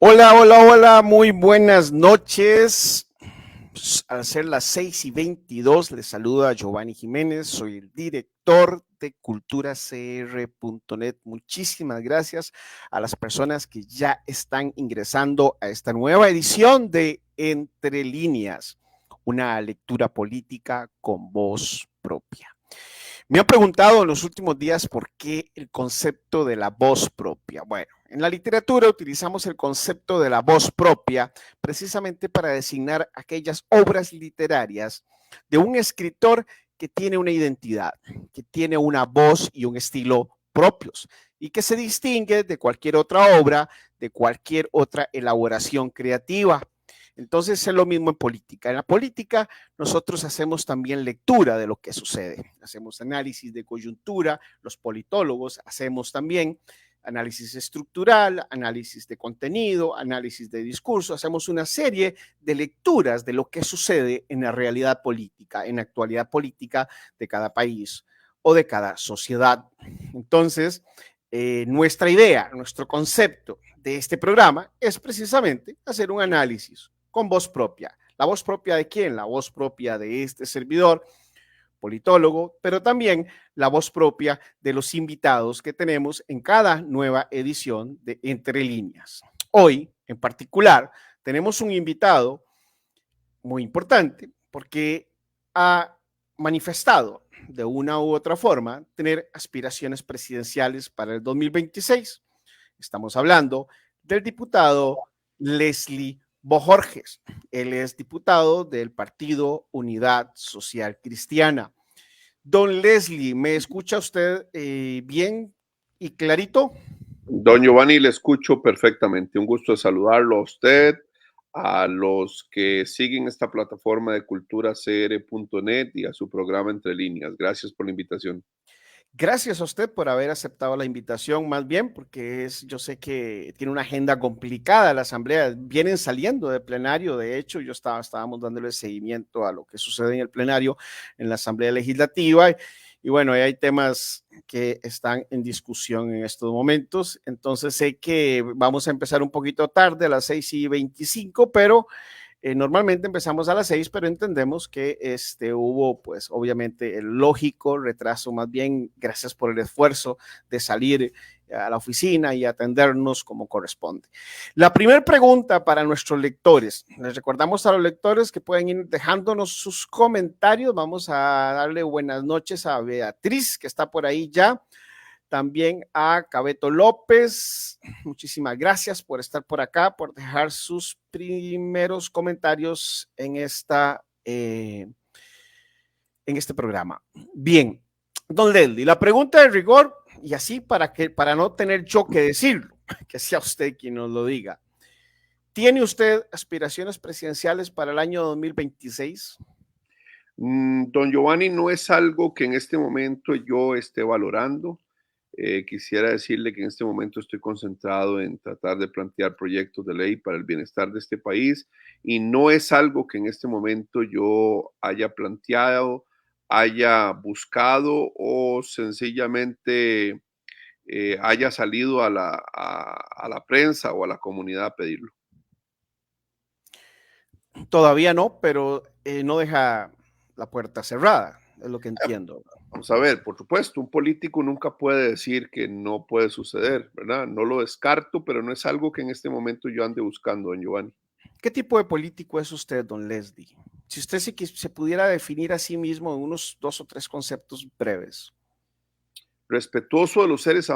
Hola, hola, hola, muy buenas noches. Al ser las 6:22, les saluda Giovanni Jiménez, soy el director de culturacr.net. Muchísimas gracias a las personas que ya están ingresando a esta nueva edición de Entre Líneas, una lectura política con voz propia. Me han preguntado en los últimos días por qué el concepto de la voz propia. Bueno, en la literatura utilizamos el concepto de la voz propia precisamente para designar aquellas obras literarias de un escritor que tiene una identidad, que tiene una voz y un estilo propios y que se distingue de cualquier otra obra, de cualquier otra elaboración creativa. Entonces es lo mismo en política. En la política nosotros hacemos también lectura de lo que sucede. Hacemos análisis de coyuntura, los politólogos hacemos también análisis estructural, análisis de contenido, análisis de discurso, hacemos una serie de lecturas de lo que sucede en la realidad política, en la actualidad política de cada país o de cada sociedad. Entonces, nuestra idea, nuestro concepto de este programa es precisamente hacer un análisis con voz propia. ¿La voz propia de quién? La voz propia de este servidor, politólogo, pero también la voz propia de los invitados que tenemos en cada nueva edición de Entre Líneas. Hoy, en particular, tenemos un invitado muy importante porque ha manifestado de una u otra forma tener aspiraciones presidenciales para el 2026. Estamos hablando del diputado Leslie Bojorges. Él es diputado del Partido Unidad Social Cristiana. Don Leslie, ¿me escucha usted bien y clarito? Don Giovanni, le escucho perfectamente. Un gusto de saludarlo a usted, a los que siguen esta plataforma de culturacr.net y a su programa Entre Líneas. Gracias por la invitación. Gracias a usted por haber aceptado la invitación, más bien, porque yo sé que tiene una agenda complicada la asamblea. Vienen saliendo de plenario, de hecho, estábamos dándole seguimiento a lo que sucede en el plenario en la asamblea legislativa. Y bueno, hay temas que están en discusión en estos momentos. Entonces sé que vamos a empezar un poquito tarde, a las 6:25, pero normalmente empezamos a las 6, pero entendemos que hubo, pues, obviamente, el lógico retraso, más bien, gracias por el esfuerzo de salir a la oficina y atendernos como corresponde. La primera pregunta para nuestros lectores, les recordamos a los lectores que pueden ir dejándonos sus comentarios. Vamos a darle buenas noches a Beatriz, que está por ahí ya. También a Cabeto López, muchísimas gracias por estar por acá, por dejar sus primeros comentarios en este programa. Bien, don Leslie, la pregunta de rigor, y así para no tener yo que decirlo, que sea usted quien nos lo diga. ¿Tiene usted aspiraciones presidenciales para el año 2026? Don Giovanni, no es algo que en este momento yo esté valorando. Quisiera decirle que en este momento estoy concentrado en tratar de plantear proyectos de ley para el bienestar de este país y no es algo que en este momento yo haya planteado, haya buscado o sencillamente haya salido a la prensa o a la comunidad a pedirlo. Todavía no, pero no deja la puerta cerrada, es lo que entiendo. Vamos a ver, por supuesto, un político nunca puede decir que no puede suceder, ¿verdad? No lo descarto, pero no es algo que en este momento yo ande buscando, don Giovanni. ¿Qué tipo de político es usted, don Leslie? Si usted se pudiera definir a sí mismo en unos 2 o 3 conceptos breves. Respetuoso de los seres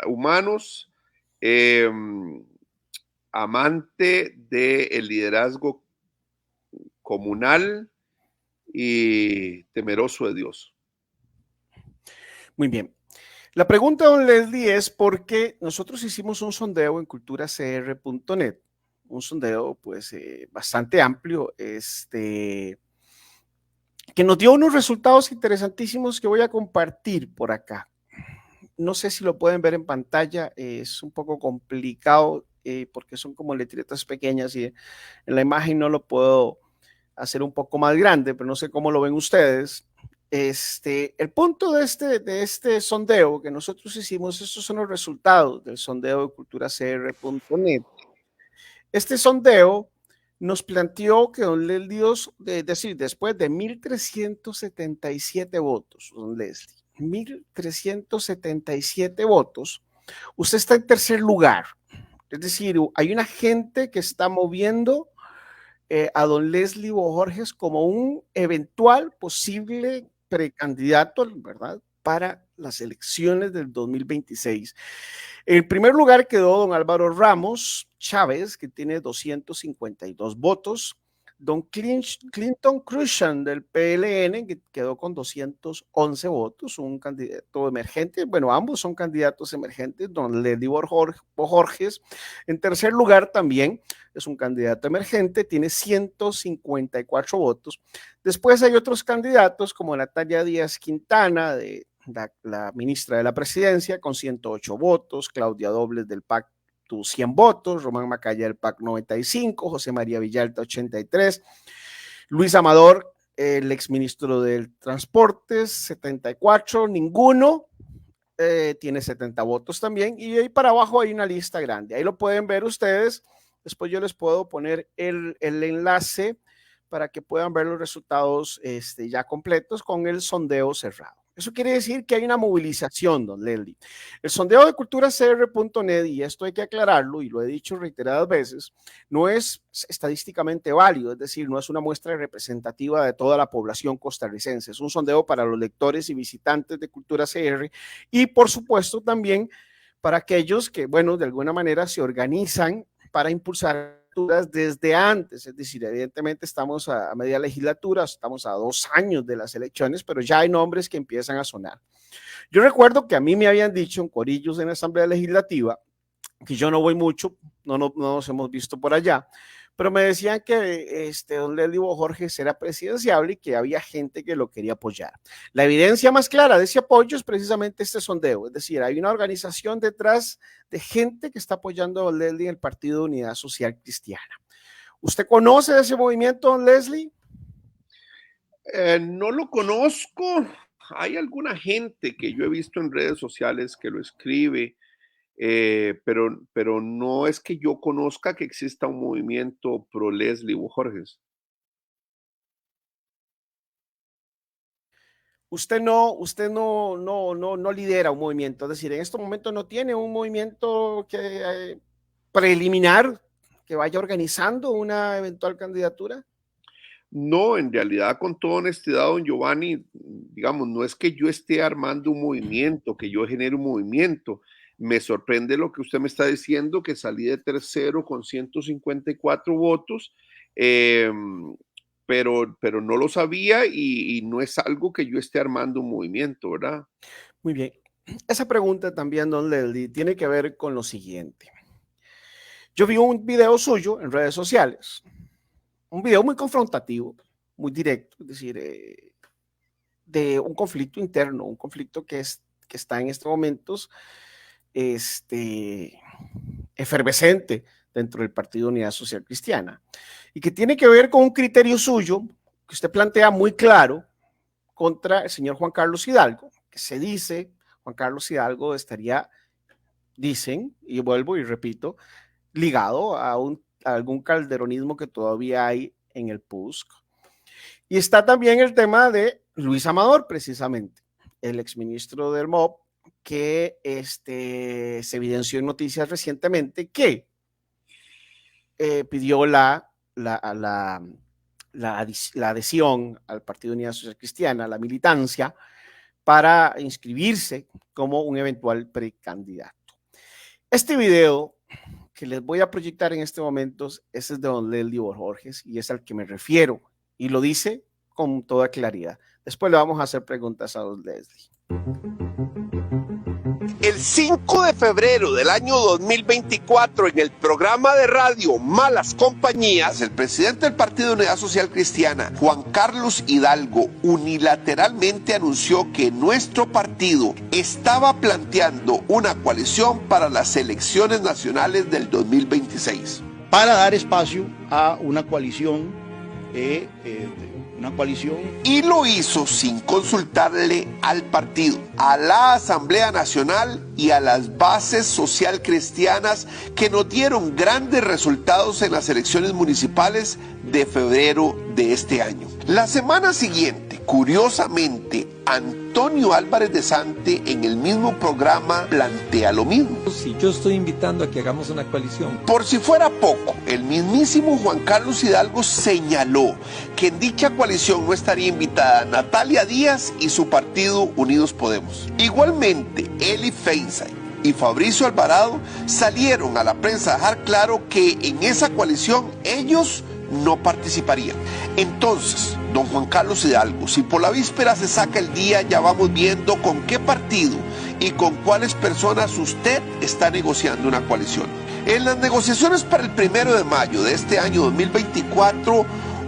humanos, eh, amante del liderazgo comunal y temeroso de Dios. Muy bien. La pregunta, don Leslie, es porque nosotros hicimos un sondeo en culturacr.net, un sondeo pues bastante amplio, que nos dio unos resultados interesantísimos que voy a compartir por acá. No sé si lo pueden ver en pantalla, es un poco complicado porque son como letretas pequeñas y en la imagen no lo puedo hacer un poco más grande, pero no sé cómo lo ven ustedes. El punto de este sondeo que nosotros hicimos, estos son los resultados del sondeo de culturacr.net. Este sondeo nos planteó que don Leslie, es decir, después de 1.377 votos, don Leslie, 1.377 votos, usted está en tercer lugar. Es decir, hay una gente que está moviendo a don Leslie Bojorges como un eventual posible precandidato, ¿verdad?, para las elecciones del 2026. En primer lugar quedó don Álvaro Ramos Chávez, que tiene 252 votos. Don Clinton Cruzan del PLN, que quedó con 211 votos, un candidato emergente. Bueno, ambos son candidatos emergentes. Don Leslie Bojorges, en tercer lugar también, es un candidato emergente, tiene 154 votos. Después hay otros candidatos como Natalia Díaz Quintana, de la ministra de la Presidencia, con 108 votos, Claudia Dobles del PAC 100 votos, Román Macaya del PAC 95, José María Villalta 83, Luis Amador, el exministro del Transportes 74, ninguno, tiene 70 votos también, y ahí para abajo hay una lista grande, ahí lo pueden ver ustedes, después yo les puedo poner el enlace para que puedan ver los resultados ya completos con el sondeo cerrado. Eso quiere decir que hay una movilización, don Leslie. El sondeo de culturacr.net, y esto hay que aclararlo, y lo he dicho reiteradas veces, no es estadísticamente válido, es decir, no es una muestra representativa de toda la población costarricense. Es un sondeo para los lectores y visitantes de Cultura CR y, por supuesto, también para aquellos que, bueno, de alguna manera se organizan para impulsar desde antes, es decir, evidentemente estamos a media legislatura, estamos a 2 años de las elecciones, pero ya hay nombres que empiezan a sonar. Yo recuerdo que a mí me habían dicho en corillos en la Asamblea Legislativa, que yo no voy mucho, no nos hemos visto por allá, pero me decían que don Leslie Bojorges era presidenciable y que había gente que lo quería apoyar. La evidencia más clara de ese apoyo es precisamente este sondeo, es decir, hay una organización detrás de gente que está apoyando a don Leslie en el Partido de Unidad Social Cristiana. ¿Usted conoce ese movimiento, don Leslie? No lo conozco. Hay alguna gente que yo he visto en redes sociales que lo escribe, pero no es que yo conozca que exista un movimiento pro Leslie Bojorges. Usted no lidera un movimiento, es decir, en este momento no tiene un movimiento preliminar que vaya organizando una eventual candidatura. No, en realidad, con toda honestidad, don Giovanni, digamos, no es que yo esté armando un movimiento, que yo genere un movimiento. Me sorprende lo que usted me está diciendo, que salí de tercero con 154 votos, pero no lo sabía y no es algo que yo esté armando un movimiento, ¿verdad? Muy bien. Esa pregunta también, don Leslie, tiene que ver con lo siguiente. Yo vi un video suyo en redes sociales, un video muy confrontativo, muy directo, es decir, de un conflicto interno, un conflicto que está en estos momentos efervescente dentro del Partido Unidad Social Cristiana y que tiene que ver con un criterio suyo que usted plantea muy claro contra el señor Juan Carlos Hidalgo, que se dice, Juan Carlos Hidalgo estaría, dicen, y vuelvo y repito, ligado a algún calderonismo que todavía hay en el PUSC. Y está también el tema de Luis Amador, precisamente, el exministro del MOP, que se evidenció en noticias recientemente que pidió la adhesión al Partido Unidad Social Cristiana, la militancia, para inscribirse como un eventual precandidato. Este video que les voy a proyectar en este momento, ese es de don Leslie Bojorges y es al que me refiero y lo dice con toda claridad. Después le vamos a hacer preguntas a don Leslie. El 5 de febrero del año 2024, en el programa de radio Malas Compañías, el presidente del Partido de Unidad Social Cristiana, Juan Carlos Hidalgo, unilateralmente anunció que nuestro partido estaba planteando una coalición para las elecciones nacionales del 2026. Para dar espacio a una coalición una coalición. Y lo hizo sin consultarle al partido, a la Asamblea Nacional y a las bases social cristianas que nos dieron grandes resultados en las elecciones municipales de febrero de este año. La semana siguiente, curiosamente, Antonio Álvarez de Sante en el mismo programa plantea lo mismo. Si yo estoy invitando a que hagamos una coalición. Por si fuera poco, el mismísimo Juan Carlos Hidalgo señaló que en dicha coalición no estaría invitada Natalia Díaz y su partido Unidos Podemos. Igualmente, Eli Feinstein y Fabricio Alvarado salieron a la prensa a dejar claro que en esa coalición ellos no participarían. Entonces, don Juan Carlos Hidalgo, si por la víspera se saca el día, ya vamos viendo con qué partido y con cuáles personas usted está negociando una coalición. En las negociaciones para el 1 de mayo de este año 2024,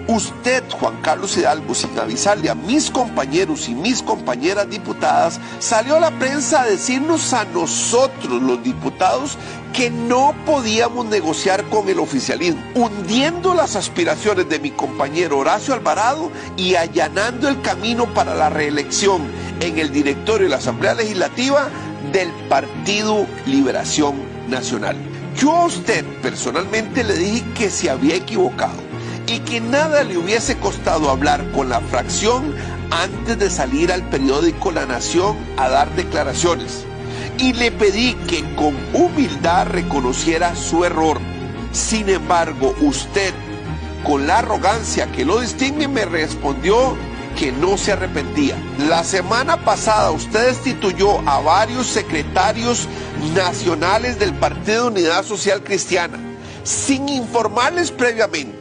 usted, Juan Carlos Hidalgo, sin avisarle a mis compañeros y mis compañeras diputadas, salió a la prensa a decirnos a nosotros, los diputados, que no podíamos negociar con el oficialismo, hundiendo las aspiraciones de mi compañero Horacio Alvarado y allanando el camino para la reelección en el directorio de la Asamblea Legislativa del Partido Liberación Nacional. Yo a usted personalmente le dije que se había equivocado y que nada le hubiese costado hablar con la fracción antes de salir al periódico La Nación a dar declaraciones. Y le pedí que con humildad reconociera su error. Sin embargo, usted, con la arrogancia que lo distingue, me respondió que no se arrepentía. La semana pasada usted destituyó a varios secretarios nacionales del Partido Unidad Social Cristiana, sin informarles previamente,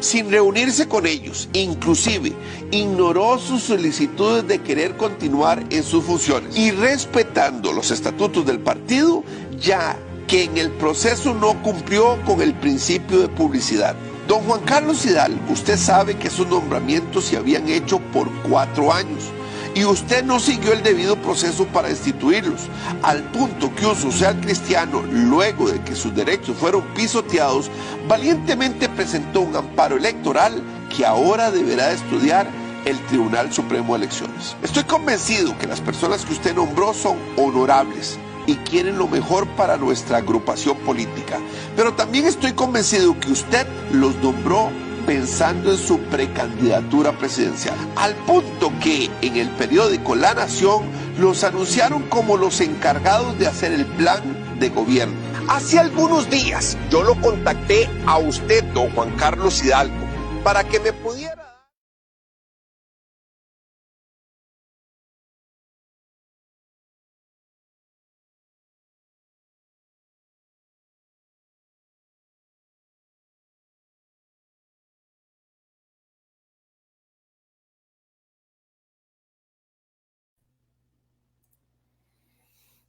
sin reunirse con ellos, inclusive ignoró sus solicitudes de querer continuar en sus funciones y respetando los estatutos del partido, ya que en el proceso no cumplió con el principio de publicidad. Don Juan Carlos Hidalgo, usted sabe que esos nombramientos se habían hecho por 4 años y usted no siguió el debido proceso para destituirlos, al punto que un social cristiano, luego de que sus derechos fueron pisoteados, valientemente presentó un amparo electoral que ahora deberá estudiar el Tribunal Supremo de Elecciones. Estoy convencido que las personas que usted nombró son honorables y quieren lo mejor para nuestra agrupación política, pero también estoy convencido que usted los nombró pensando en su precandidatura presidencial, al punto que en el periódico La Nación los anunciaron como los encargados de hacer el plan de gobierno. Hace algunos días yo lo contacté a usted, don Juan Carlos Hidalgo, para que me pudiera...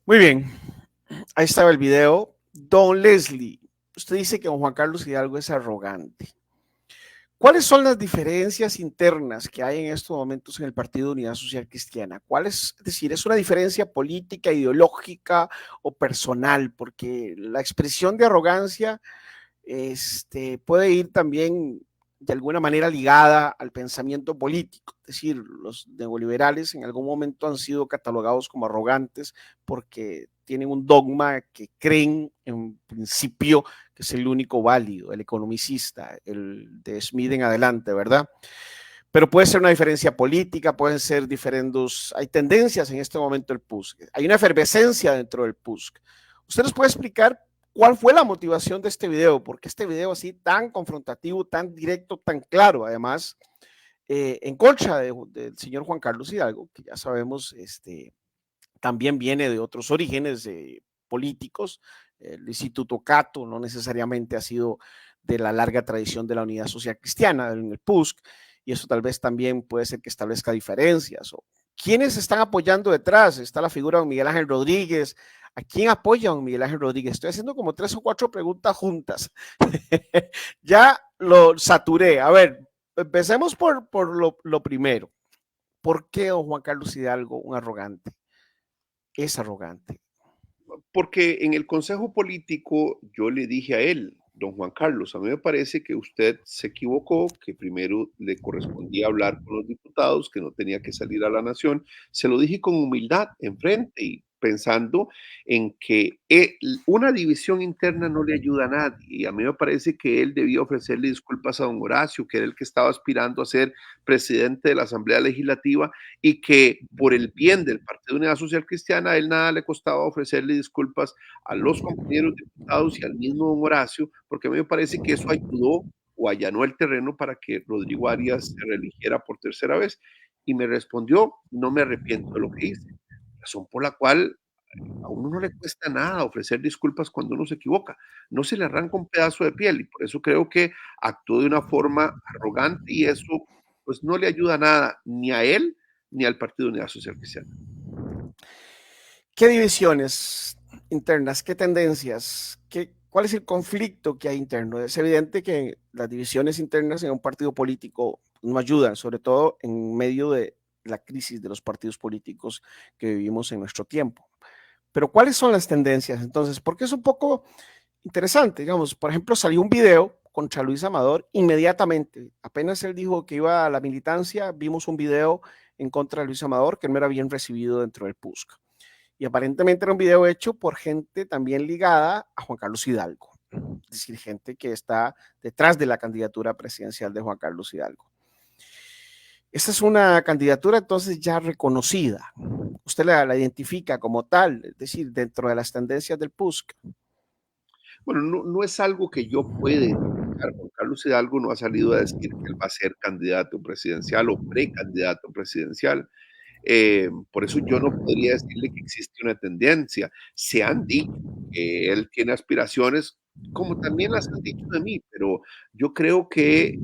Muy bien, ahí estaba el video. Don Leslie, usted dice que don Juan Carlos Hidalgo es arrogante. ¿Cuáles son las diferencias internas que hay en estos momentos en el Partido Unidad Social Cristiana? Es decir, ¿es una diferencia política, ideológica o personal? Porque la expresión de arrogancia puede ir también de alguna manera ligada al pensamiento político. Es decir, los neoliberales en algún momento han sido catalogados como arrogantes porque tienen un dogma que creen en principio que es el único válido, el economicista, el de Smith en adelante, ¿verdad? Pero puede ser una diferencia política, pueden ser diferentes, hay tendencias en este momento del PUSC, hay una efervescencia dentro del PUSC. ¿Usted nos puede explicar cuál fue la motivación de este video? Porque este video así tan confrontativo, tan directo, tan claro, además, en contra del señor Juan Carlos Hidalgo, que ya sabemos, también viene de otros orígenes políticos. El Instituto Cato no necesariamente ha sido de la larga tradición de la Unidad Social Cristiana en el PUSC, y eso tal vez también puede ser que establezca diferencias. O ¿quiénes están apoyando detrás? Está la figura de Miguel Ángel Rodríguez. ¿A quién apoya a Miguel Ángel Rodríguez? Estoy haciendo como 3 o 4 preguntas juntas. Ya lo saturé. A ver, empecemos por lo primero. ¿Por qué don Juan Carlos Hidalgo un arrogante? Es arrogante. Porque en el Consejo Político yo le dije a él don Juan Carlos, a mí me parece que usted se equivocó, que primero le correspondía hablar con los diputados, que no tenía que salir a la nación. Se lo dije con humildad enfrente y pensando en que una división interna no le ayuda a nadie. Y a mí me parece que él debía ofrecerle disculpas a don Horacio, que era el que estaba aspirando a ser presidente de la Asamblea Legislativa y que por el bien del Partido Unidad Social Cristiana, a él nada le costaba ofrecerle disculpas a los compañeros diputados y al mismo don Horacio, porque a mí me parece que eso ayudó o allanó el terreno para que Rodrigo Arias se reeligiera por tercera vez. Y me respondió, no me arrepiento de lo que hice, razón por la cual a uno no le cuesta nada ofrecer disculpas cuando uno se equivoca, no se le arranca un pedazo de piel y por eso creo que actuó de una forma arrogante y eso pues no le ayuda nada ni a él ni al Partido Unidad Social Cristiana. ¿Qué divisiones internas, qué tendencias, cuál es el conflicto que hay interno? Es evidente que las divisiones internas en un partido político no ayudan, sobre todo en medio de la crisis de los partidos políticos que vivimos en nuestro tiempo. Pero ¿cuáles son las tendencias entonces? Porque es un poco interesante, digamos, por ejemplo, salió un video contra Luis Amador inmediatamente. Apenas él dijo que iba a la militancia, vimos un video en contra de Luis Amador que no era bien recibido dentro del PUSC. Y aparentemente era un video hecho por gente también ligada a Juan Carlos Hidalgo, es decir, gente que está detrás de la candidatura presidencial de Juan Carlos Hidalgo. Esta es una candidatura entonces ya reconocida. Usted la identifica como tal, es decir, dentro de las tendencias del PUSC. Bueno, no es algo que yo pueda identificar. Juan Carlos Hidalgo no ha salido a decir que él va a ser candidato presidencial o precandidato presidencial. Por eso yo no podría decirle que existe una tendencia. Se han dicho que él tiene aspiraciones, como también las han dicho de mí, pero yo creo que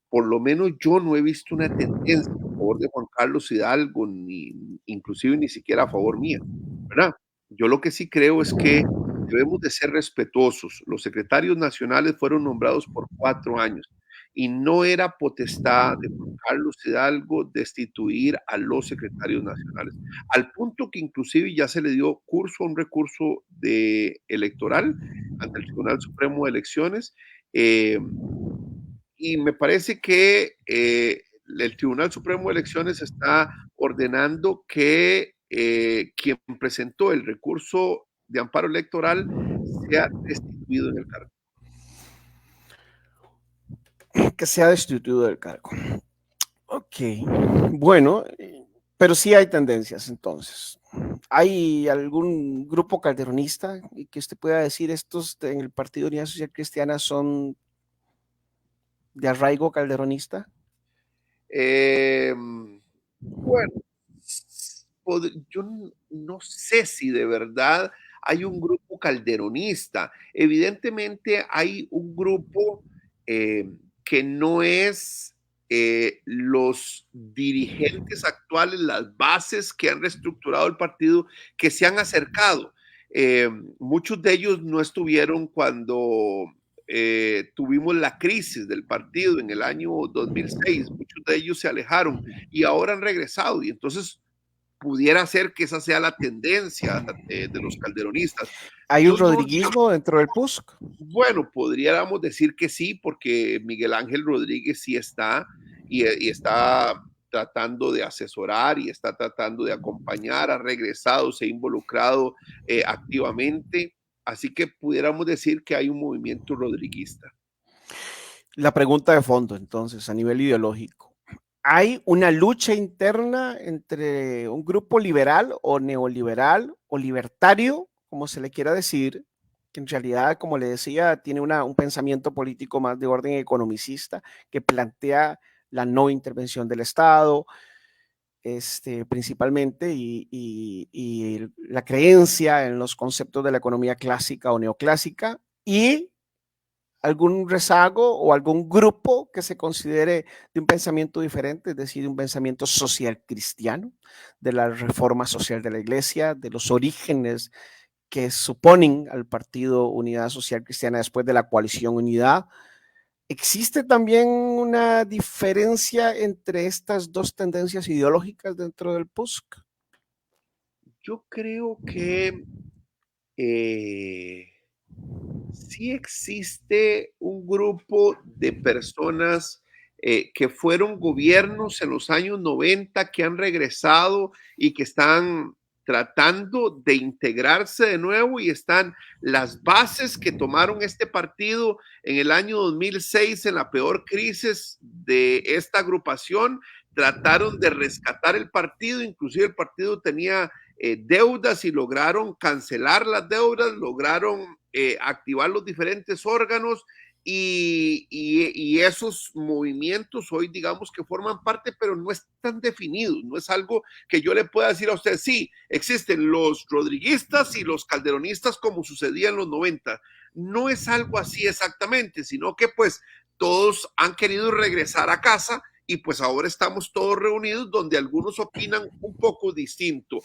por lo menos yo no he visto una tendencia a favor de Juan Carlos Hidalgo, ni inclusive ni siquiera a favor mía, ¿verdad? Yo lo que sí creo es que debemos de ser respetuosos. Los secretarios nacionales fueron nombrados por 4 años y no era potestad de Juan Carlos Hidalgo destituir a los secretarios nacionales, al punto que inclusive ya se le dio curso a un recurso electoral ante el Tribunal Supremo de Elecciones. Y me parece que el Tribunal Supremo de Elecciones está ordenando que quien presentó el recurso de amparo electoral sea destituido en el cargo. Que sea destituido del cargo. Ok, bueno, pero sí hay tendencias entonces. ¿Hay algún grupo calderonista y que usted pueda decir estos en el Partido Unidad Social Cristiana son de arraigo calderonista? Bueno, yo no sé si de verdad hay un grupo calderonista. Evidentemente hay un grupo que no es los dirigentes actuales, las bases que han reestructurado el partido, que se han acercado. Muchos de ellos no estuvieron cuando tuvimos la crisis del partido en el año 2006, muchos de ellos se alejaron y ahora han regresado y entonces pudiera ser que esa sea la tendencia de los calderonistas. ¿Hay un Yo no, rodriguismo dentro del PUSC? bueno, podríamos decir que sí, porque Miguel Ángel Rodríguez sí está y está tratando de asesorar y está tratando de acompañar, ha regresado, se ha involucrado activamente. Así que pudiéramos decir que hay un movimiento rodriguista. La pregunta de fondo, entonces, a nivel ideológico. ¿Hay una lucha interna entre un grupo liberal o neoliberal o libertario, como se le quiera decir, que en realidad, como le decía, tiene un pensamiento político más de orden economicista, que plantea la no intervención del Estado, principalmente, y la creencia en los conceptos de la economía clásica o neoclásica, y algún rezago o algún grupo que se considere de un pensamiento diferente, es decir, un pensamiento social cristiano, de la reforma social de la iglesia, de los orígenes que suponen al Partido Unidad Social Cristiana después de la coalición Unidad. ¿Existe también una diferencia entre estas dos tendencias ideológicas dentro del PUSC? Yo creo que Sí existe un grupo de personas que fueron gobiernos en los años 90 que han regresado y que están tratando de integrarse de nuevo y están las bases que tomaron este partido en el año 2006 en la peor crisis de esta agrupación, trataron de rescatar el partido, inclusive el partido tenía deudas y lograron cancelar las deudas, lograron activar los diferentes órganos y esos movimientos hoy digamos que forman parte, pero no están definidos, no es algo que yo le pueda decir a usted, sí, existen los rodriguistas y los calderonistas como sucedía en los 90. No es algo así exactamente, sino que pues todos han querido regresar a casa y pues ahora estamos todos reunidos donde algunos opinan un poco distinto.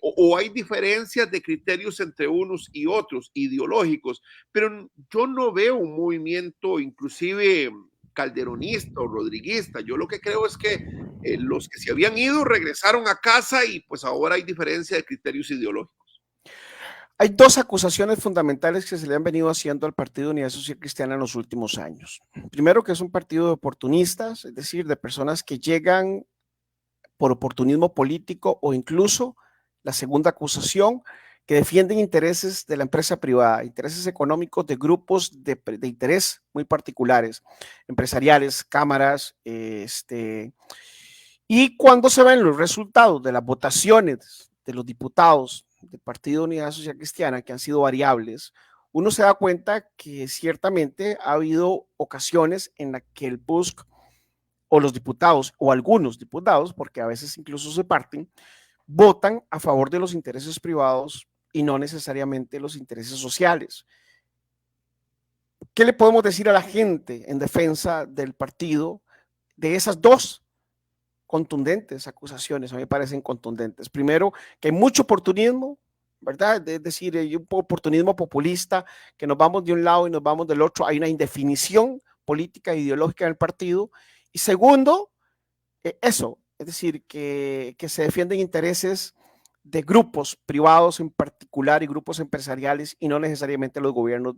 O hay diferencias de criterios entre unos y otros, ideológicos, pero yo no veo un movimiento inclusive calderonista o rodriguista. Yo lo que creo es que los que se habían ido regresaron a casa y pues ahora hay diferencia de criterios ideológicos. Hay dos acusaciones fundamentales que se le han venido haciendo al Partido Unidad Social Cristiana en los últimos años. Primero, que es un partido de oportunistas, es decir, de personas que llegan por oportunismo político, o incluso la segunda acusación, que defienden intereses de la empresa privada, intereses económicos de grupos de interés muy particulares, empresariales, cámaras, y cuando se ven los resultados de las votaciones de los diputados del Partido Unidad Social Cristiana, que han sido variables, uno se da cuenta que ciertamente ha habido ocasiones en las que el PUSC o los diputados, o algunos diputados, porque a veces incluso se parten, votan a favor de los intereses privados y no necesariamente los intereses sociales. ¿Qué le podemos decir a la gente en defensa del partido de esas dos contundentes acusaciones? A mí me parecen contundentes. Primero, que hay mucho oportunismo, ¿verdad? Es decir, hay un oportunismo populista, que nos vamos de un lado y nos vamos del otro. Hay una indefinición política e ideológica en el partido. Y segundo, eso, es decir, que se defienden intereses de grupos privados en particular y grupos empresariales y no necesariamente los gobiernos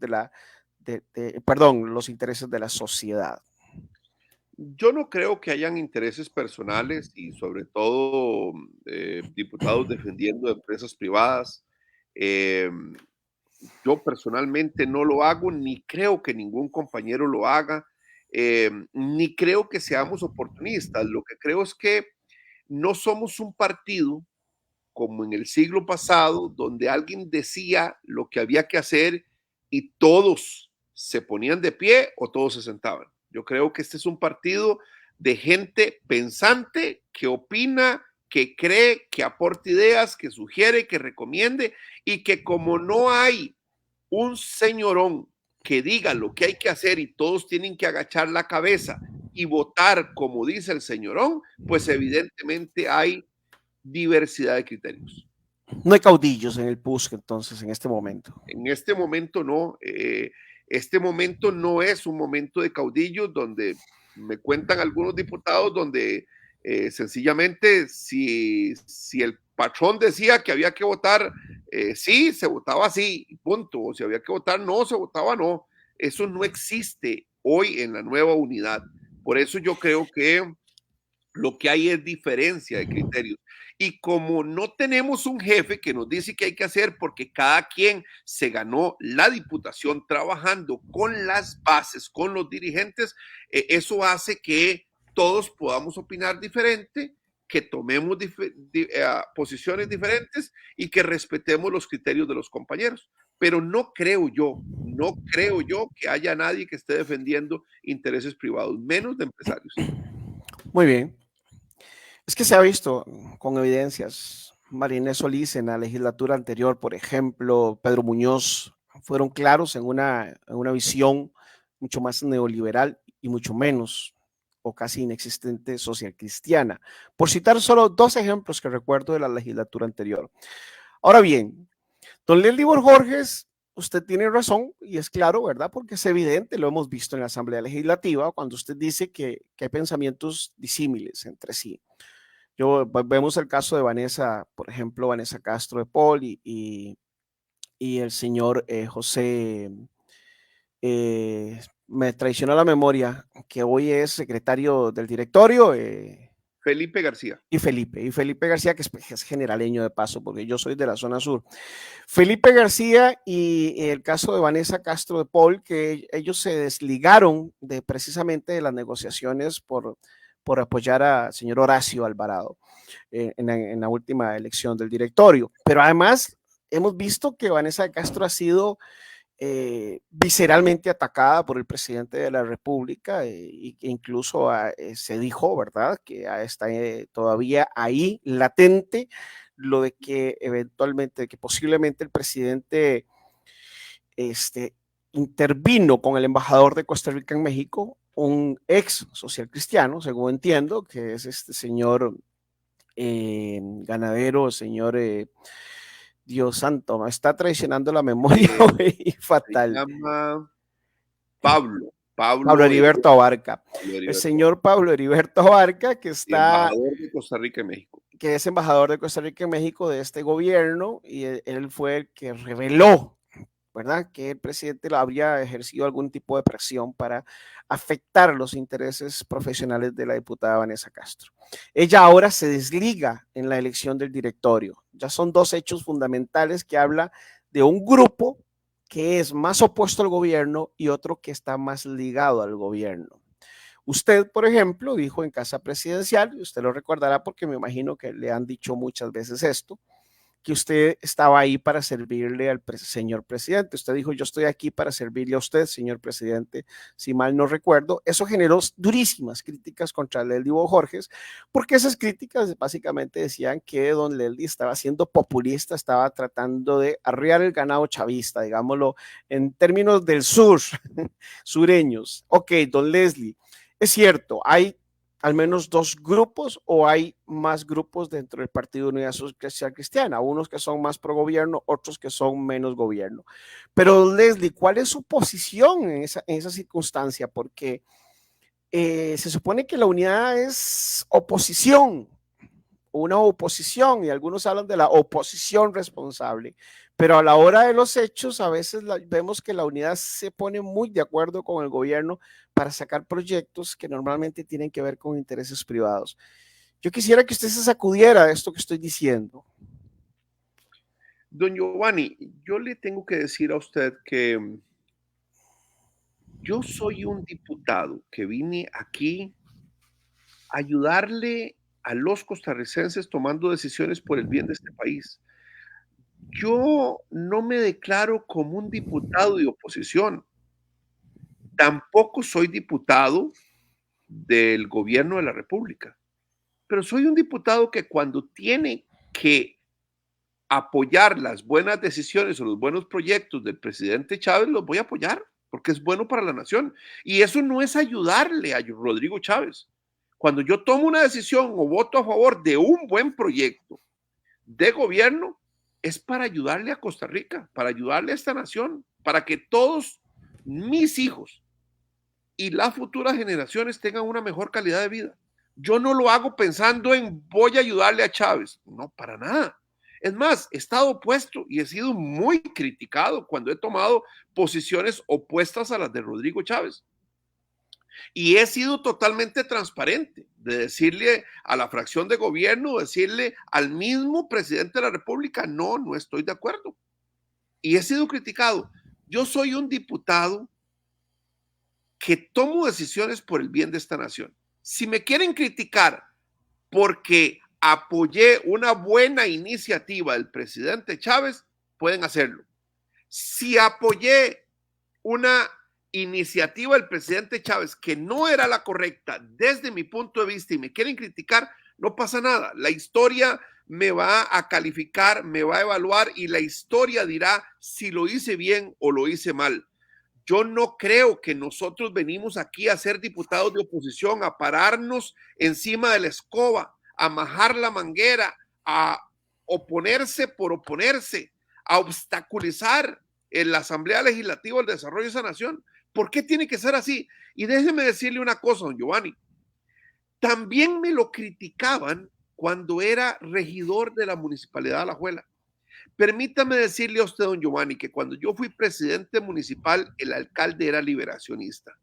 perdón, los intereses de la sociedad. Yo no creo que hayan intereses personales y sobre todo diputados defendiendo empresas privadas. Eh, yo personalmente no lo hago, ni creo que ningún compañero lo haga, ni creo que seamos oportunistas. Lo que creo es que no somos un partido como en el siglo pasado, donde alguien decía lo que había que hacer y todos se ponían de pie o todos se sentaban. Yo creo que este es un partido de gente pensante que opina, que cree, que aporta ideas, que sugiere, que recomiende y que como no hay un señorón que diga lo que hay que hacer y todos tienen que agachar la cabeza y votar como dice el señorón, pues evidentemente hay diversidad de criterios. No hay caudillos en el PUSC entonces en este momento. En este momento no. Este momento no es un momento de caudillos donde me cuentan algunos diputados donde sencillamente si el patrón decía que había que votar sí, se votaba sí, punto. O si había que votar no, se votaba no. Eso no existe hoy en la nueva unidad. Por eso yo creo que lo que hay es diferencia de criterios. Y como no tenemos un jefe que nos dice qué hay que hacer, porque cada quien se ganó la diputación trabajando con las bases, con los dirigentes, eso hace que todos podamos opinar diferente, que tomemos posiciones diferentes y que respetemos los criterios de los compañeros. Pero no creo yo que haya nadie que esté defendiendo intereses privados, menos de empresarios. Muy bien. Es que se ha visto con evidencias. María Inés Solís en la legislatura anterior, por ejemplo, Pedro Muñoz, fueron claros en una visión mucho más neoliberal y mucho menos o casi inexistente social cristiana. Por citar solo dos ejemplos que recuerdo de la legislatura anterior. Ahora bien, don Leslie Borges, usted tiene razón y es claro, ¿verdad? Porque es evidente, lo hemos visto en la Asamblea Legislativa, cuando usted dice que hay pensamientos disímiles entre sí. Vemos el caso de Vanessa, por ejemplo, Vanessa Castro de Paul y y el señor José, me traicionó la memoria, que hoy es secretario del directorio. Felipe García. Y Felipe García, que es generaleño de paso, porque yo soy de la zona sur. Felipe García y el caso de Vanessa Castro de Paul, que ellos se desligaron de precisamente de las negociaciones por apoyar al señor Horacio Alvarado en la última elección del directorio. Pero además hemos visto que Vanessa Castro ha sido visceralmente atacada por el presidente de la República, e incluso se dijo, ¿verdad?, que está todavía ahí latente lo de que eventualmente, que posiblemente el presidente intervino con el embajador de Costa Rica en México, un ex social cristiano, según entiendo, que es este señor Ganadero, señor... Dios santo, me está traicionando la memoria fatal. Se llama Pablo Heriberto Abarca. El señor Pablo Heriberto Abarca, que está... embajador de Costa Rica en México. Que es embajador de Costa Rica en México de este gobierno, y él fue el que reveló, ¿verdad?, que el presidente habría ejercido algún tipo de presión para afectar los intereses profesionales de la diputada Vanessa Castro. Ella ahora se desliga en la elección del directorio. Ya son dos hechos fundamentales que habla de un grupo que es más opuesto al gobierno y otro que está más ligado al gobierno. Usted, por ejemplo, dijo en Casa Presidencial, y usted lo recordará porque me imagino que le han dicho muchas veces esto, que usted estaba ahí para servirle al señor presidente. Usted dijo, yo estoy aquí para servirle a usted, señor presidente, si mal no recuerdo. Eso generó durísimas críticas contra Leslie Bojorges, porque esas críticas básicamente decían que don Leslie estaba siendo populista, estaba tratando de arrear el ganado chavista, digámoslo en términos del sur, sureños. Ok, don Leslie, es cierto, hay al menos dos grupos o hay más grupos dentro del Partido de Unidad Social Cristiana, unos que son más pro gobierno, otros que son menos gobierno. Pero Leslie, ¿cuál es su posición en esa circunstancia? Porque se supone que la unidad es oposición, una oposición, y algunos hablan de la oposición responsable, pero a la hora de los hechos a veces vemos que la unidad se pone muy de acuerdo con el gobierno para sacar proyectos que normalmente tienen que ver con intereses privados. Yo quisiera que usted se sacudiera de esto que estoy diciendo. Don Giovanni, yo le tengo que decir a usted que yo soy un diputado que vine aquí a ayudarle a los costarricenses tomando decisiones por el bien de este país. Yo no me declaro como un diputado de oposición. Tampoco soy diputado del gobierno de la República, pero soy un diputado que cuando tiene que apoyar las buenas decisiones o los buenos proyectos del presidente Chávez, los voy a apoyar porque es bueno para la nación. Y eso no es ayudarle a Rodrigo Chávez. Cuando yo tomo una decisión o voto a favor de un buen proyecto de gobierno, es para ayudarle a Costa Rica, para ayudarle a esta nación, para que todos mis hijos y las futuras generaciones tengan una mejor calidad de vida. Yo no lo hago pensando en voy a ayudarle a Chávez. No, para nada. Es más, he estado opuesto y he sido muy criticado cuando he tomado posiciones opuestas a las de Rodrigo Chávez. Y he sido totalmente transparente de decirle a la fracción de gobierno, decirle al mismo presidente de la República, no, no estoy de acuerdo. Y he sido criticado. Yo soy un diputado que tomo decisiones por el bien de esta nación. Si me quieren criticar porque apoyé una buena iniciativa del presidente Chávez, pueden hacerlo. Si apoyé una iniciativa del presidente Chávez que no era la correcta desde mi punto de vista y me quieren criticar, no pasa nada. La historia me va a calificar, me va a evaluar y la historia dirá si lo hice bien o lo hice mal. Yo no creo que nosotros venimos aquí a ser diputados de oposición, a pararnos encima de la escoba, a majar la manguera, a oponerse por oponerse, a obstaculizar en la Asamblea Legislativa el desarrollo de esa nación. ¿Por qué tiene que ser así? Y déjeme decirle una cosa, don Giovanni. También me lo criticaban cuando era regidor de la Municipalidad de Alajuela. Permítame decirle a usted, don Giovanni, que cuando yo fui presidente municipal, el alcalde era liberacionista.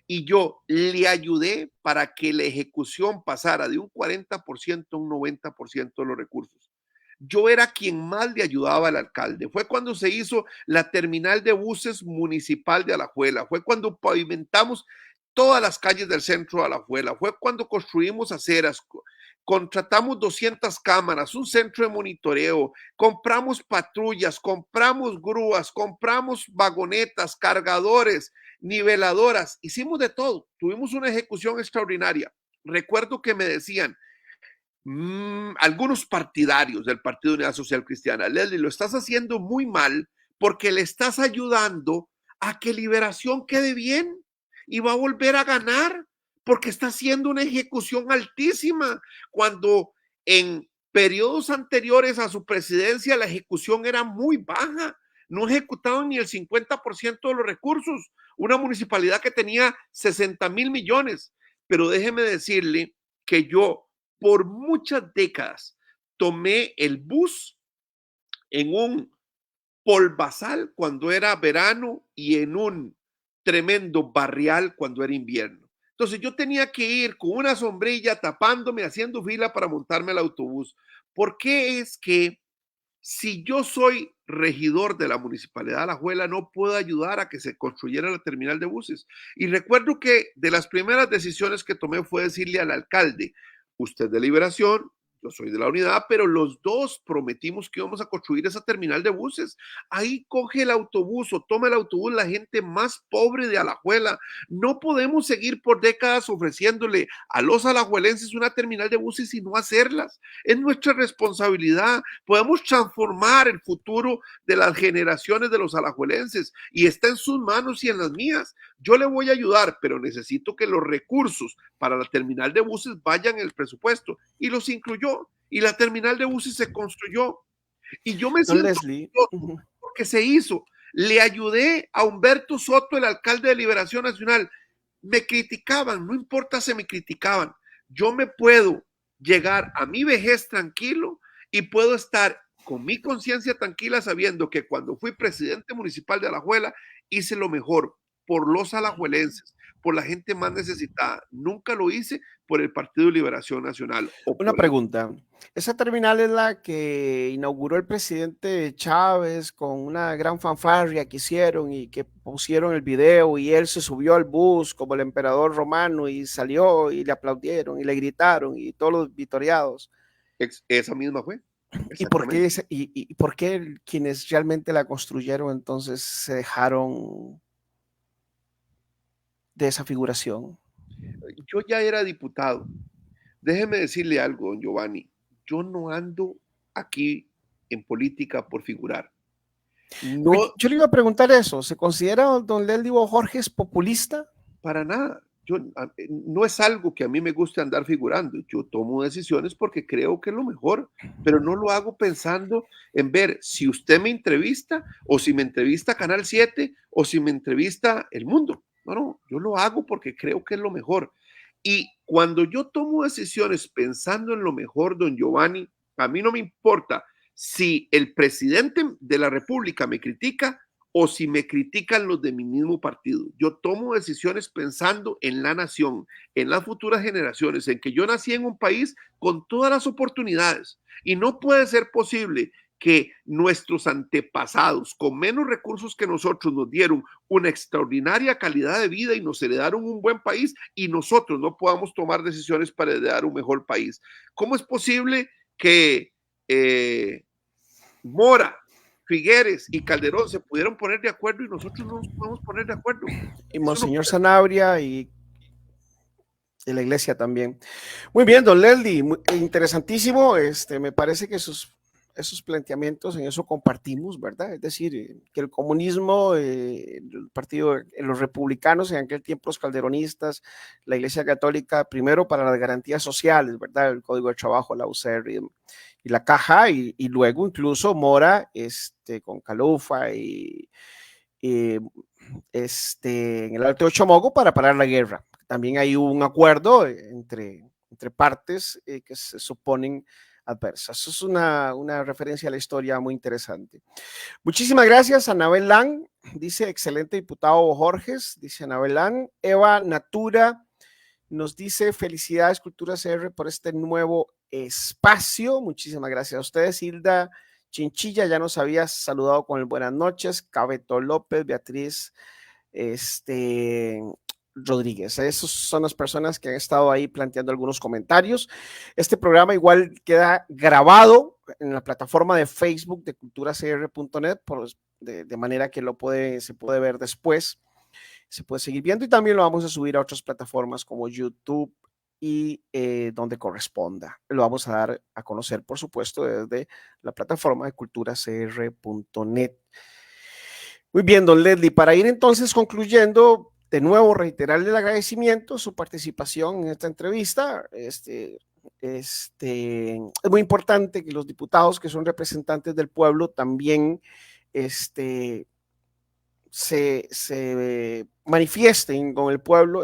Y yo le ayudé para que la ejecución pasara de un 40% a un 90% de los recursos. Yo era quien más le ayudaba al alcalde. Fue cuando se hizo la terminal de buses municipal de Alajuela. Fue cuando pavimentamos todas las calles del centro de Alajuela. Fue cuando construimos aceras. Contratamos 200 cámaras, un centro de monitoreo, compramos patrullas, compramos grúas, compramos vagonetas, cargadores, niveladoras, hicimos de todo. Tuvimos una ejecución extraordinaria. Recuerdo que me decían, algunos partidarios del Partido Unidad Social Cristiana, Leslie, lo estás haciendo muy mal porque le estás ayudando a que Liberación quede bien y va a volver a ganar porque está haciendo una ejecución altísima cuando en periodos anteriores a su presidencia la ejecución era muy baja, no ejecutaban ni el 50% de los recursos, una municipalidad que tenía 60,000 millones, pero déjeme decirle que yo por muchas décadas tomé el bus en un polvazal cuando era verano y en un tremendo barrial cuando era invierno. Entonces yo tenía que ir con una sombrilla tapándome, haciendo fila para montarme al autobús. ¿Por qué es que si yo soy regidor de la Municipalidad de Alajuela, no puedo ayudar a que se construyera la terminal de buses? Y recuerdo que de las primeras decisiones que tomé fue decirle al alcalde, usted de Liberación, yo soy de la unidad, pero los dos prometimos que íbamos a construir esa terminal de buses. Ahí coge el autobús o toma el autobús la gente más pobre de Alajuela. No podemos seguir por décadas ofreciéndole a los alajuelenses una terminal de buses y no hacerlas. Es nuestra responsabilidad. Podemos transformar el futuro de las generaciones de los alajuelenses y está en sus manos y en las mías. Yo le voy a ayudar, pero necesito que los recursos para la terminal de buses vayan en el presupuesto y los incluyó y la terminal de buses se construyó y yo me siento Leslie, porque se hizo. Le ayudé a Humberto Soto, el alcalde de Liberación Nacional. Me criticaban, no importa si me criticaban, yo me puedo llegar a mi vejez tranquilo y puedo estar con mi conciencia tranquila sabiendo que cuando fui presidente municipal de Alajuela hice lo mejor por los alajuelenses, por la gente más necesitada. Nunca lo hice por el Partido de Liberación Nacional. una pregunta. ¿Esa terminal es la que inauguró el presidente Chávez con una gran fanfarria que hicieron y que pusieron el video y él se subió al bus como el emperador romano y salió y le aplaudieron y le gritaron y todos los vitoriados? Esa misma fue. ¿Y por qué quienes realmente la construyeron entonces se dejaron de esa figuración? Yo ya era diputado. Déjeme decirle algo, don Giovanni. Yo no ando aquí en política por figurar. No, Yo le iba a preguntar eso. ¿Se considera don Leslie Bojorges populista? para nada. No es algo que a mí me guste andar figurando. Yo tomo decisiones porque creo que es lo mejor, pero no lo hago pensando en ver si usted me entrevista o si me entrevista Canal 7 o si me entrevista El Mundo. No, yo lo hago porque creo que es lo mejor. Y cuando yo tomo decisiones pensando en lo mejor, don Giovanni, a mí no me importa si el presidente de la República me critica o si me critican los de mi mismo partido. Yo tomo decisiones pensando en la nación, en las futuras generaciones, en que yo nací en un país con todas las oportunidades y no puede ser posible que nuestros antepasados, con menos recursos que nosotros, nos dieron una extraordinaria calidad de vida y nos heredaron un buen país y nosotros no podamos tomar decisiones para heredar un mejor país. ¿Cómo es posible que Mora, Figueres y Calderón se pudieron poner de acuerdo y nosotros no nos podemos poner de acuerdo? Y Monseñor Sanabria y la iglesia también. Muy bien, don Leslie, interesantísimo. Me parece que esos planteamientos en eso compartimos, ¿verdad? Es decir, que el comunismo, el partido, los republicanos, en aquel tiempo los calderonistas, la iglesia católica, primero para las garantías sociales, ¿verdad? El Código de Trabajo, la UCR y la Caja, y luego incluso Mora, con Calufa y en el Alto de Chomogo para parar la guerra. También hay un acuerdo entre partes que se suponen adversas. Eso es una referencia a la historia muy interesante. Muchísimas gracias, Anabel Lang. Dice, excelente diputado Jorges, dice Anabel Lang. Eva Natura nos dice, felicidades Cultura CR por este nuevo espacio. Muchísimas gracias a ustedes. Hilda Chinchilla ya nos había saludado con el buenas noches. Cabeto López, Beatriz Rodríguez. Esas son las personas que han estado ahí planteando algunos comentarios. Este programa igual queda grabado en la plataforma de Facebook de culturacr.net de manera que se puede ver después, se puede seguir viendo y también lo vamos a subir a otras plataformas como YouTube y donde corresponda. Lo vamos a dar a conocer, por supuesto, desde la plataforma de culturacr.net. Muy bien, don Leslie, para ir entonces concluyendo, de nuevo reiterarle el agradecimiento, su participación en esta entrevista. Es muy importante que los diputados que son representantes del pueblo también se manifiesten con el pueblo,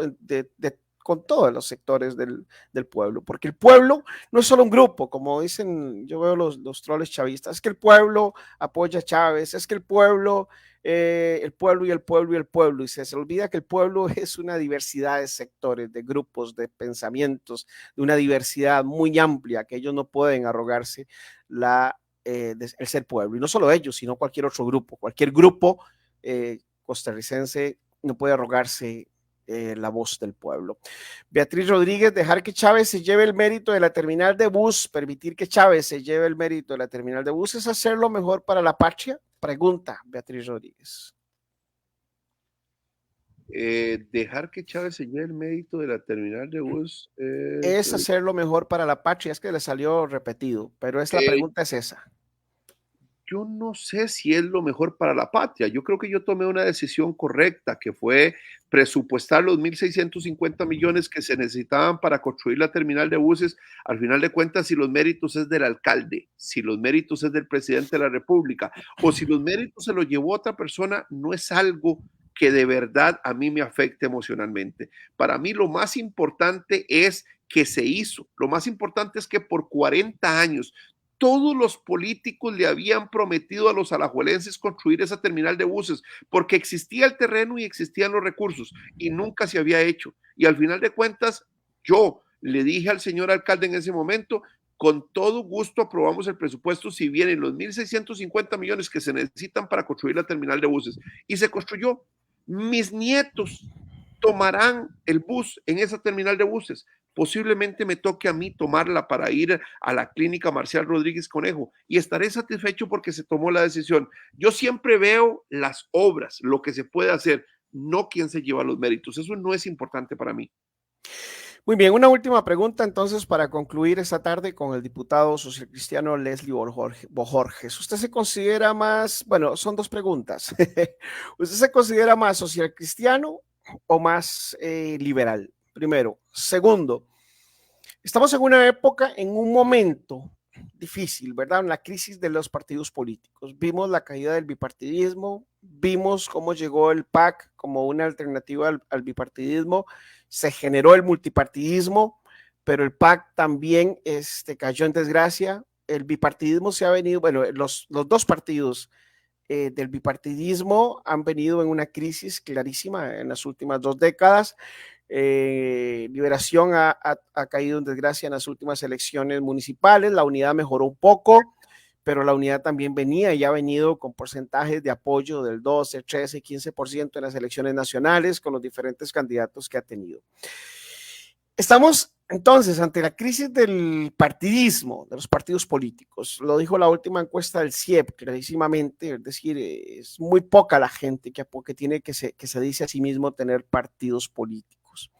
con todos los sectores del pueblo, porque el pueblo no es solo un grupo, como dicen, yo veo los troles chavistas, es que el pueblo apoya a Chávez, es que el pueblo y el pueblo y el pueblo, y se olvida que el pueblo es una diversidad de sectores, de grupos, de pensamientos, de una diversidad muy amplia, que ellos no pueden arrogarse el ser pueblo, y no solo ellos, sino cualquier otro grupo, costarricense no puede arrogarse la voz del pueblo. Beatriz Rodríguez, dejar que Chávez se lleve el mérito de la terminal de bus, permitir que Chávez se lleve el mérito de la terminal de bus, ¿es hacerlo mejor para la patria? Pregunta Beatriz Rodríguez. Dejar que Chávez se lleve el mérito de la terminal de bus es hacerlo mejor para la patria, es que le salió repetido, pero la pregunta es esa. Yo no sé si es lo mejor para la patria. Yo creo que yo tomé una decisión correcta, que fue presupuestar los 1.650 millones que se necesitaban para construir la terminal de buses. Al final de cuentas, si los méritos es del alcalde, si los méritos es del presidente de la República, o si los méritos se los llevó otra persona, no es algo que de verdad a mí me afecte emocionalmente. Para mí lo más importante es que se hizo. Lo más importante es que por 40 años todos los políticos le habían prometido a los alajuelenses construir esa terminal de buses, porque existía el terreno y existían los recursos, y nunca se había hecho. Y al final de cuentas, yo le dije al señor alcalde en ese momento, con todo gusto aprobamos el presupuesto si vienen los 1.650 millones que se necesitan para construir la terminal de buses. Y se construyó. Mis nietos tomarán el bus en esa terminal de buses. Posiblemente me toque a mí tomarla para ir a la clínica Marcial Rodríguez Conejo y estaré satisfecho porque se tomó la decisión. Yo siempre veo las obras, lo que se puede hacer, no quién se lleva los méritos. Eso no es importante para mí. Muy bien, una última pregunta entonces para concluir esta tarde con el diputado socialcristiano Leslie Bojorges. ¿Usted se considera más, bueno, son dos preguntas, ¿usted se considera más socialcristiano o más liberal? Primero. Segundo, estamos en una época, en un momento difícil, ¿verdad? En la crisis de los partidos políticos. Vimos la caída del bipartidismo, vimos cómo llegó el PAC como una alternativa al bipartidismo, se generó el multipartidismo, pero el PAC también cayó en desgracia. El bipartidismo se ha venido, bueno, los dos partidos del bipartidismo han venido en una crisis clarísima en las últimas 2 décadas. Liberación ha caído en desgracia en las últimas elecciones municipales, la unidad mejoró un poco, pero la unidad también venía y ha venido con porcentajes de apoyo del 12, 13, 15% en las elecciones nacionales con los diferentes candidatos que ha tenido. Estamos entonces ante la crisis del partidismo, de los partidos políticos. Lo dijo la última encuesta del CIEP, clarísimamente, es decir, es muy poca la gente que se dice a sí mismo tener partidos políticos.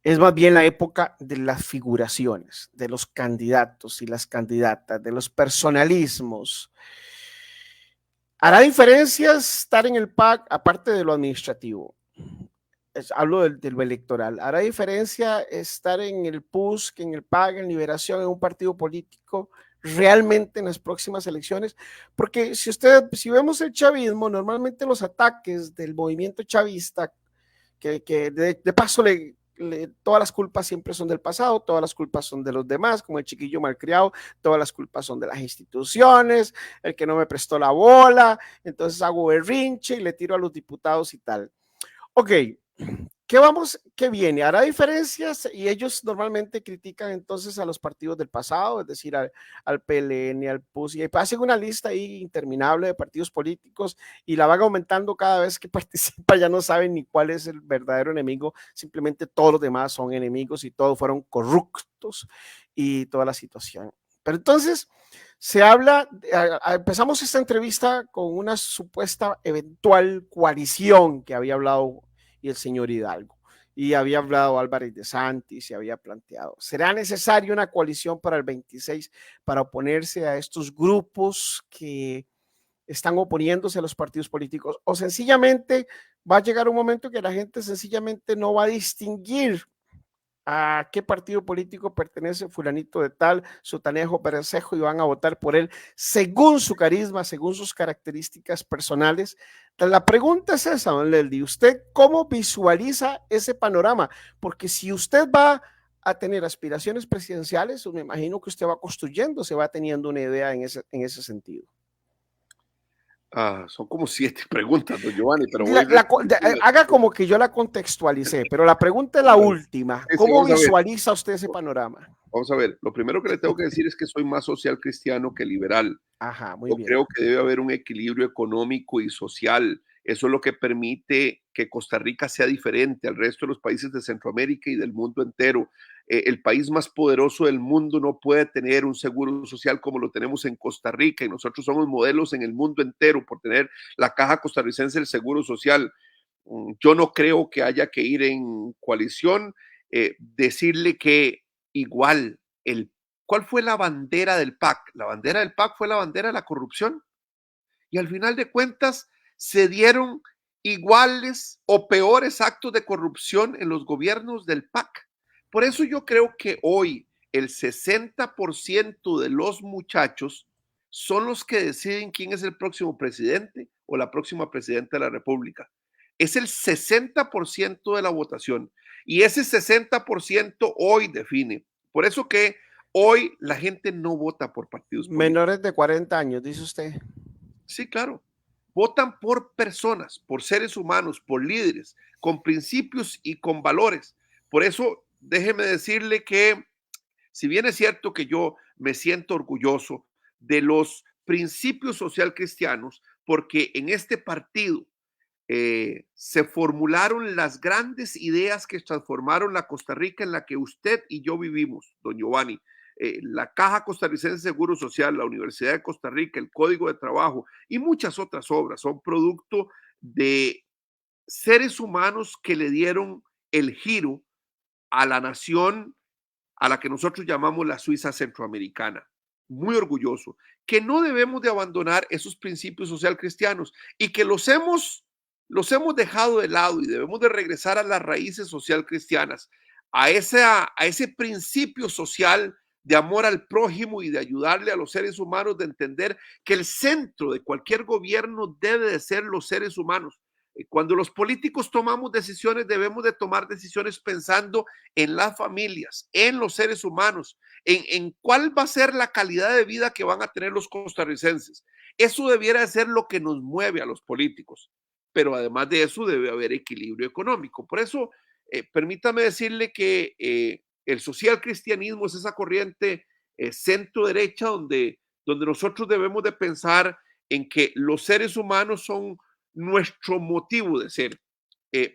Es más bien la época de las figuraciones, de los candidatos y las candidatas, de los personalismos. ¿Hará diferencias estar en el PAC aparte de lo administrativo? Hablo de lo electoral. ¿Hará diferencia estar en el PUSC, en el PAC, en Liberación, en un partido político realmente en las próximas elecciones? Porque si vemos el chavismo, normalmente los ataques del movimiento chavista, que de paso le todas las culpas siempre son del pasado, todas las culpas son de los demás, como el chiquillo malcriado, todas las culpas son de las instituciones, el que no me prestó la bola, entonces hago berrinche y le tiro a los diputados y tal. Ok, ¿qué viene? Hará diferencias y ellos normalmente critican entonces a los partidos del pasado, es decir, al PLN, al PUS, y hacen una lista ahí interminable de partidos políticos y la van aumentando cada vez que participa, ya no saben ni cuál es el verdadero enemigo, simplemente todos los demás son enemigos y todos fueron corruptos y toda la situación. Pero entonces se habla, empezamos esta entrevista con una supuesta eventual coalición que había hablado y el señor Hidalgo. Y había hablado Álvarez de Santis y había planteado, ¿será necesaria una coalición para el 26 para oponerse a estos grupos que están oponiéndose a los partidos políticos? O sencillamente va a llegar un momento que la gente sencillamente no va a distinguir a qué partido político pertenece fulanito de tal, sutanejo, perencejo, y van a votar por él según su carisma, según sus características personales. Entonces, la pregunta es esa, don Leldi, ¿usted cómo visualiza ese panorama? Porque si usted va a tener aspiraciones presidenciales, me imagino que usted va construyendo, se va teniendo una idea en ese sentido. Son como 7 preguntas, don Giovanni, pero haga como que yo la contextualicé, pero la pregunta es la última. ¿Cómo visualiza usted ese panorama? Vamos a ver, lo primero que le tengo que decir es que soy más social cristiano que liberal. Ajá, muy bien. Creo que debe haber un equilibrio económico y social. Eso es lo que permite que Costa Rica sea diferente al resto de los países de Centroamérica y del mundo entero. El país más poderoso del mundo no puede tener un seguro social como lo tenemos en Costa Rica, y nosotros somos modelos en el mundo entero por tener la Caja Costarricense del Seguro Social. Yo no creo que haya que ir en coalición. Decirle que igual, ¿cuál fue la bandera del PAC? La bandera del PAC fue la bandera de la corrupción. Y al final de cuentas se dieron iguales o peores actos de corrupción en los gobiernos del PAC. Por eso yo creo que hoy el 60% de los muchachos son los que deciden quién es el próximo presidente o la próxima presidenta de la República. Es el 60% de la votación, y ese 60% hoy define. Por eso que hoy la gente no vota por partidos políticos. Menores de 40 años, dice usted. Sí, claro. Votan por personas, por seres humanos, por líderes, con principios y con valores. Por eso, déjeme decirle que, si bien es cierto que yo me siento orgulloso de los principios social cristianos, porque en este partido se formularon las grandes ideas que transformaron la Costa Rica en la que usted y yo vivimos, don Giovanni. La Caja Costarricense de Seguro Social, la Universidad de Costa Rica, el Código de Trabajo y muchas otras obras son producto de seres humanos que le dieron el giro a la nación a la que nosotros llamamos la Suiza centroamericana. Muy orgulloso, que no debemos de abandonar esos principios social cristianos y que los hemos dejado de lado, y debemos de regresar a las raíces social cristianas, a ese principio social de amor al prójimo y de ayudarle a los seres humanos, de entender que el centro de cualquier gobierno debe de ser los seres humanos. Cuando los políticos tomamos decisiones, debemos de tomar decisiones pensando en las familias, en los seres humanos, en cuál va a ser la calidad de vida que van a tener los costarricenses. Eso debiera de ser lo que nos mueve a los políticos, pero además de eso debe haber equilibrio económico. Por eso, permítame decirle que el social cristianismo es esa corriente centro-derecha donde nosotros debemos de pensar en que los seres humanos son nuestro motivo de ser.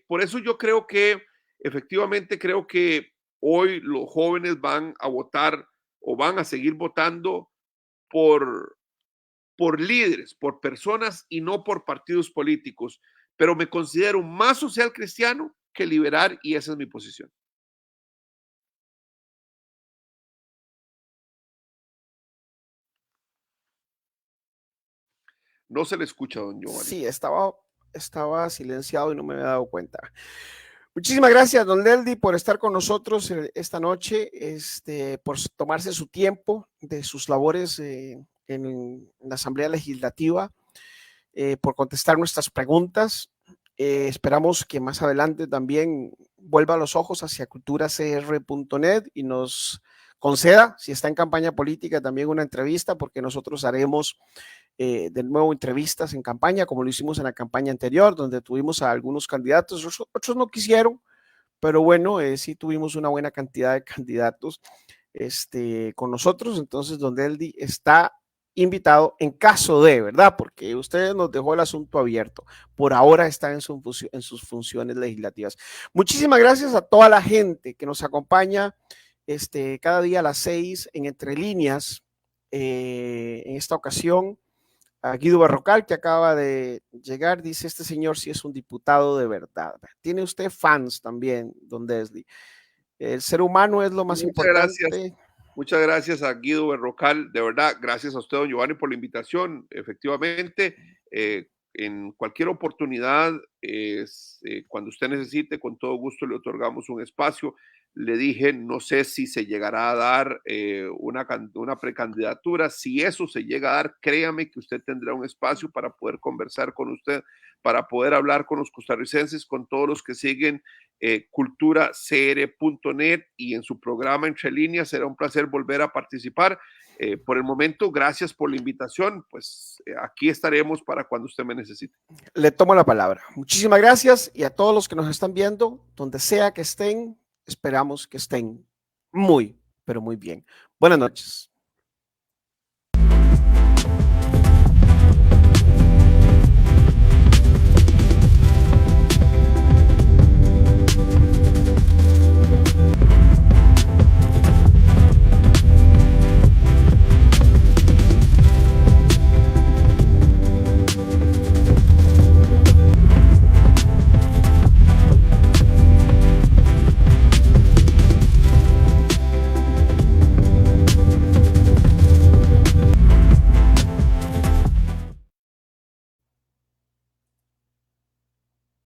Por eso yo creo que, efectivamente, creo que hoy los jóvenes van a votar o van a seguir votando por líderes, por personas y no por partidos políticos, pero me considero más social cristiano que liberal, y esa es mi posición. No se le escucha, don Giovanni. Sí, estaba silenciado y no me había dado cuenta. Muchísimas gracias, don Leldi, por estar con nosotros esta noche, por tomarse su tiempo de sus labores en la Asamblea Legislativa, por contestar nuestras preguntas. Esperamos que más adelante también vuelva los ojos hacia culturacr.net y nos conceda, si está en campaña política, también una entrevista, porque nosotros haremos de nuevo entrevistas en campaña, como lo hicimos en la campaña anterior, donde tuvimos a algunos candidatos, otros no quisieron, pero bueno, sí tuvimos una buena cantidad de candidatos con nosotros, entonces donde él está invitado en caso de, ¿verdad? Porque ustedes nos dejó el asunto abierto. Por ahora está en sus funciones legislativas. Muchísimas gracias a toda la gente que nos acompaña cada día a las 6 en Entre Líneas. En esta ocasión, a Guido Barrocal, que acaba de llegar, dice: este señor sí es un diputado de verdad. Tiene usted fans también, don Desli. El ser humano es lo más importante. Muchas gracias a Guido Berrocal, de verdad, gracias a usted, don Giovanni, por la invitación. Efectivamente, en cualquier oportunidad, cuando usted necesite, con todo gusto le otorgamos un espacio. Le dije, no sé si se llegará a dar una precandidatura. Si eso se llega a dar, créame que usted tendrá un espacio para poder conversar con usted, para poder hablar con los costarricenses, con todos los que siguen culturacr.net y en su programa Entre Líneas. Será un placer volver a participar. Por el momento, gracias por la invitación. Pues aquí estaremos para cuando usted me necesite. Le tomo la palabra. Muchísimas gracias, y a todos los que nos están viendo, donde sea que estén, esperamos que estén muy, pero muy bien. Buenas noches.